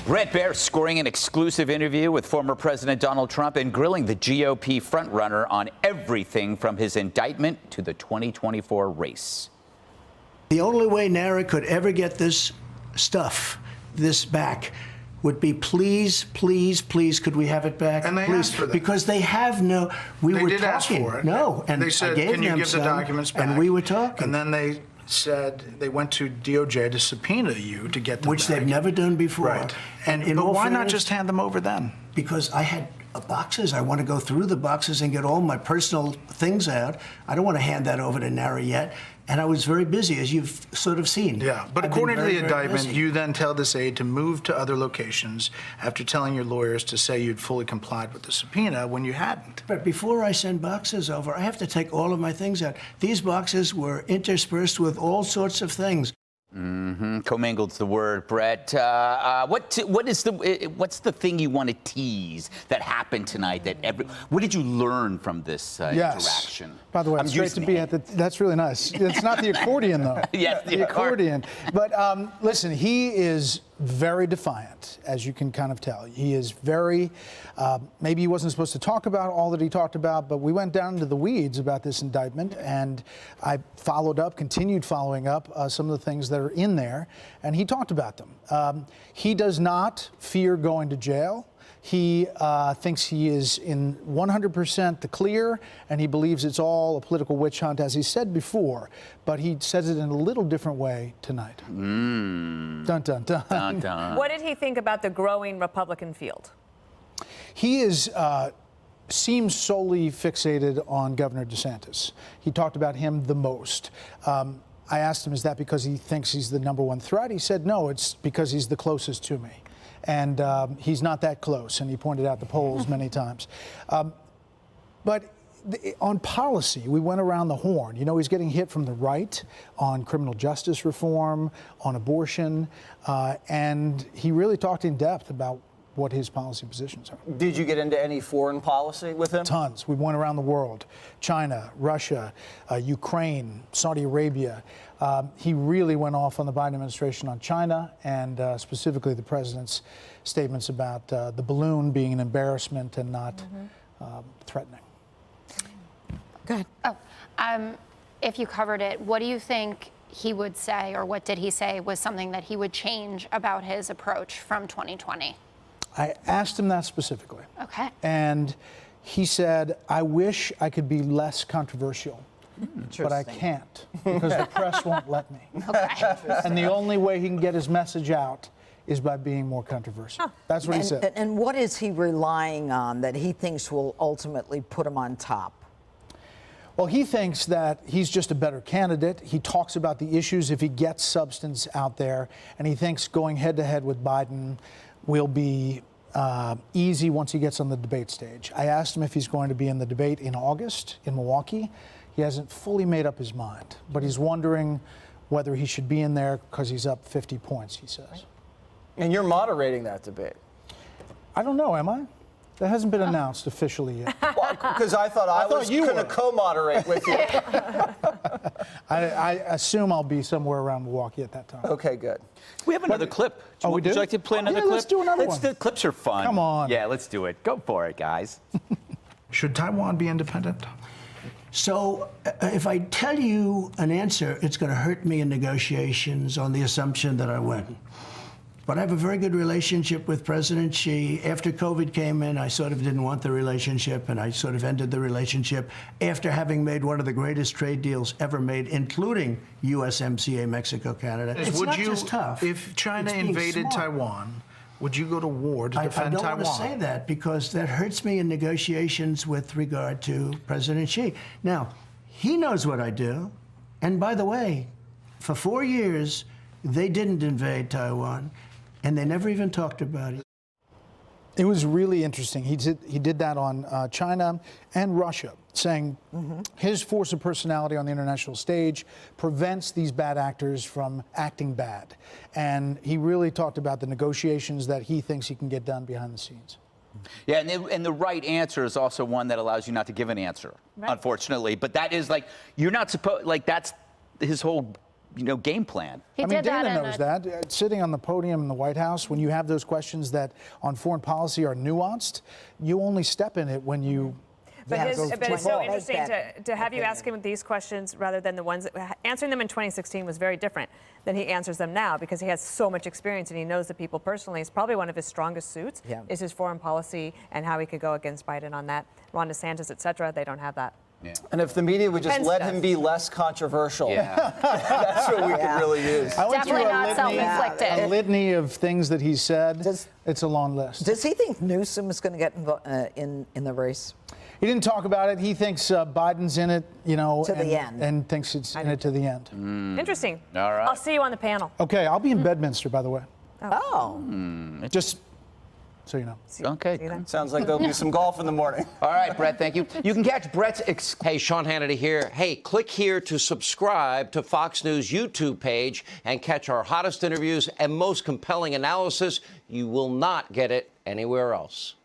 Bret Baier scoring an exclusive interview with former President Donald Trump and grilling the GOP frontrunner on everything from his indictment to the 2024 race. The only way NARA could ever get this stuff, this back, would be please, please, please, could we have it back? And they please, asked for that. Because they have no. We They were did talking. ask for it. No, and they said, I gave "Can you them give the some, documents back?" And we were talking. And then they said they went to DOJ to subpoena you to get them Which back. they've never done before. Right. And in but all why not fairness, just hand them over then? Because I had boxes. I want to go through the boxes and get all my personal things out. I don't want to hand that over to NARA yet. And I was very busy, as you've sort of seen. Yeah, but I've according to been the very, very indictment, busy. you then tell this aide to move to other locations after telling your lawyers to say you'd fully complied with the subpoena when you hadn't. But before I send boxes over, I have to take all of my things out. These boxes were interspersed with all sorts of things. Commingled's the word, Bret. What's the thing you want to tease that happened tonight? What did you learn from this interaction? By the way, I'm it's great to be at the. That's really nice. It's not the accordion though. Yes, the accordion. But listen, he is very defiant, as you can kind of tell. He is very. Maybe he wasn't supposed to talk about all that he talked about, but we went down into the weeds about this indictment, and I continued following up some of the things that are in there, and he talked about them. He does not fear going to jail. He thinks he is in 100% the clear, and he believes it's all a political witch hunt, as he said before, but he says it in a little different way tonight. Dun, dun, dun. Dun, dun. What did he think about the growing Republican field? He seems solely fixated on Governor DeSantis. He talked about him the most. I asked him, is that because he thinks he's the #1 threat? He said, no, it's because he's the closest to me. And he's not that close, and he pointed out the polls many times. But on policy, we went around the horn. You know, he's getting hit from the right on criminal justice reform, on abortion, and he really talked in depth about what his policy positions are. Did you get into any foreign policy with him? Tons. We went around the world. China, Russia, Ukraine, Saudi Arabia. He really went off on the Biden administration on China, and specifically the president's statements about the balloon being an embarrassment and not threatening. Go ahead. Oh, if you covered it, what do you think he would say, or what did he say was something that he would change about his approach from 2020? I asked him that specifically. Okay. And he said, I wish I could be less controversial, but I can't because the press won't let me. Okay. And the only way he can get his message out is by being more controversial. That's what he said. And what is he relying on that he thinks will ultimately put him on top? Well, he thinks that he's just a better candidate. He talks about the issues if he gets substance out there, and he thinks going head-to-head with Biden will be easy once he gets on the debate stage. I asked him if he's going to be in the debate in August in Milwaukee. He hasn't fully made up his mind, but he's wondering whether he should be in there because he's up 50 points, he says. And you're moderating that debate. I don't know, am I? That hasn't been announced officially yet. Because I thought I was you going to were. co-moderate with you. I assume I'll be somewhere around Milwaukee at that time. Okay, good. We have another clip. Oh, we do? Would you like to play another yeah, clip? let's do another one. The clips are fun. Come on. Yeah, let's do it. Go for it, guys. Should Taiwan be independent? So if I tell you an answer, it's going to hurt me in negotiations on the assumption that I win. But I have a very good relationship with President Xi. After COVID came in, I sort of didn't want the relationship, and I sort of ended the relationship after having made one of the greatest trade deals ever made, including USMCA, Mexico, Canada. It's Would not you, just tough. if China it's being invaded smart. Taiwan, would you go to war to I defend don't Taiwan? want to say that because that hurts me in negotiations with regard to President Xi. Now, he knows what I do. And by the way, for 4 years, they didn't invade Taiwan, and they never even talked about it. It was really interesting. He did that on China and Russia, saying his force of personality on the international stage prevents these bad actors from acting bad. And he really talked about the negotiations that he thinks he can get done behind the scenes. Yeah, and the right answer is also one that allows you not to give an answer, unfortunately. But that is like, you're not supposed, like, that's his whole game plan. He I mean, did that Dana in knows a- that. Sitting on the podium in the White House, when you have those questions that on foreign policy are nuanced, you only step in it when you. But, Yeah, his, so but it's so make interesting that to have you ask him these questions rather than the ones that answering them in 2016 was very different than he answers them now because he has so much experience and he knows the people personally. It's probably one of his strongest suits is his foreign policy and how he could go against Biden on that. Ron DeSantis, et cetera, they don't have that. Yeah. And if the media would just Pence let does. him be less controversial, Yeah. that's what we could really use. I went Definitely through not self-inflicted. a litany of things that he said. It's a long list. Does he think Newsom is going to get in the race? He didn't talk about it. He thinks Biden's in it, To the end. and thinks it's in it to the end. Interesting. All right. I'll see you on the panel. Okay, I'll be in Bedminster, by the way. Oh. Just so you know. Okay. See you then. Sounds like there'll be some golf in the morning. All right, Brett, thank you. You can catch Brett's Hey, Sean Hannity here. Hey, click here to subscribe to Fox News YouTube page and catch our hottest interviews and most compelling analysis. You will not get it anywhere else.